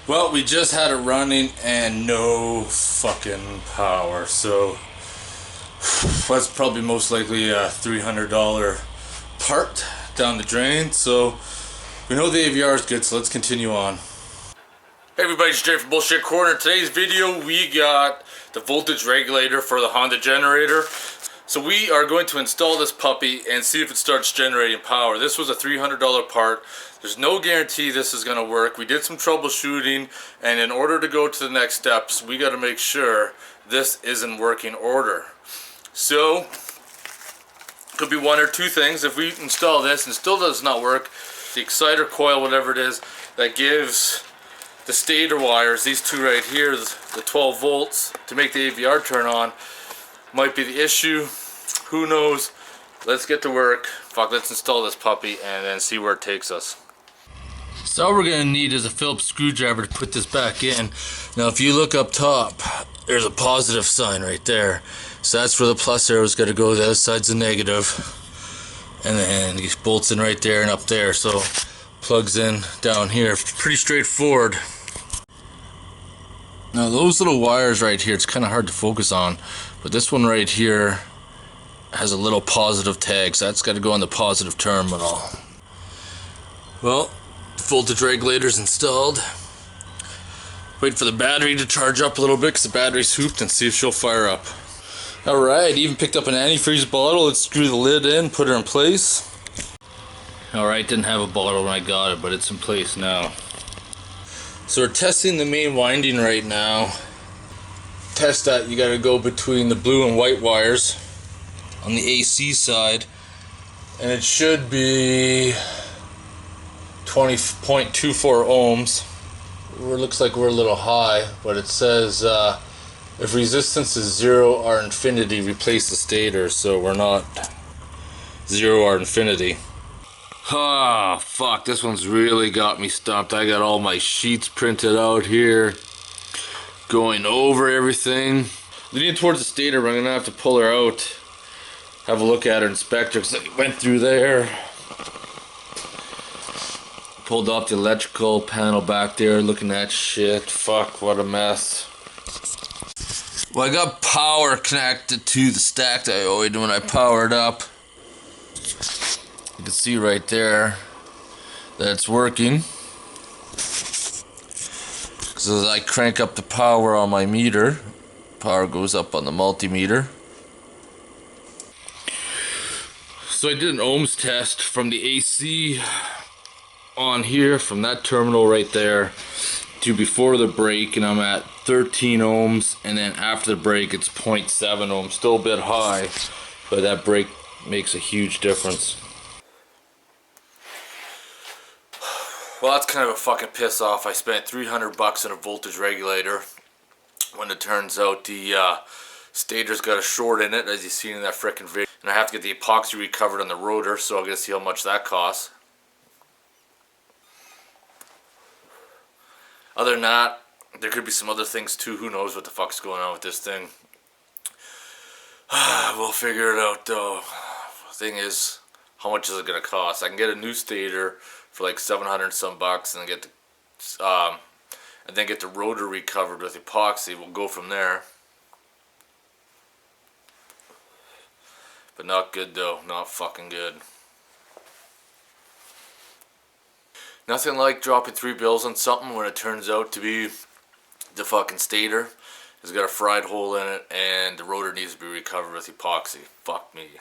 Well, we just had it running and no fucking power, so that's probably most likely a $300 part down the drain. So we know the AVR is good, so let's continue on. Hey everybody, it's Jay from Bullshit Corner. In today's video, we got the voltage regulator for the Honda generator. So we are going to install this puppy and see if it starts generating power. This was a $300 part. There's no guarantee this is going to work. We did some troubleshooting, and in order to go to the next steps, we got to make sure this is in working order. So, could be one or two things. If we install this and it still does not work, the exciter coil, whatever it is, that gives the stator wires, these two right here, the 12 volts to make the AVR turn on, might be the issue. Who knows? Let's get to work. Fuck, let's install this puppy and then see where it takes us. So all we're gonna need is a Phillips screwdriver to put this back in. Now if you look up top, there's a positive sign right there. So that's where the plus arrow is gonna go, the other side's a negative. And then it bolts in right there and up there. So plugs in down here. Pretty straightforward. Now those little wires right here, it's kind of hard to focus on, but this one right here has a little positive tag, so that's got to go on the positive terminal. Well, the voltage regulator's installed. Wait for the battery to charge up a little bit because the battery's hooped, and see if she'll fire up. Alright, even picked up an antifreeze bottle. Let's screw the lid in, put her in place. Alright, didn't have a bottle when I got it, but it's in place now. So we're testing the main winding right now. Test that, you gotta go between the blue and white wires on the AC side, and it should be 20.24 ohms. It looks like we're a little high, but it says if resistance is 0 or infinity, replace the stator, so we're not 0 or infinity. Ah, fuck, this one's really got me stumped. I got all my sheets printed out here, going over everything. Leading towards the stator, I'm gonna have to pull her out, have a look at her, inspect her, because I went through there. Pulled off the electrical panel back there, looking at shit. Fuck, what a mess. Well, I got power connected to the stack dioid when I powered up. You can see right there that it's working. So as I crank up the power on my meter, power goes up on the multimeter. So I did an ohms test from the AC on here, from that terminal right there to before the break, and I'm at 13 ohms, and then after the break it's 0.7 ohms. Still a bit high, but that break makes a huge difference. Well, that's kind of a fucking piss off. I spent $300 on a voltage regulator when it turns out the stator's got a short in it, as you see in that frickin' video. And I have to get the epoxy recovered on the rotor, so I'm gonna see how much that costs. Other than that, there could be some other things too. Who knows what the fuck's going on with this thing. We'll figure it out though. The thing is, how much is it gonna cost? I can get a new stator for like 700 some bucks, and then get the rotor recovered with epoxy. We'll go from there. But not good though, not fucking good. Nothing like dropping $3 on something when it turns out to be the fucking stator has got a fried hole in it and the rotor needs to be recovered with epoxy. Fuck me.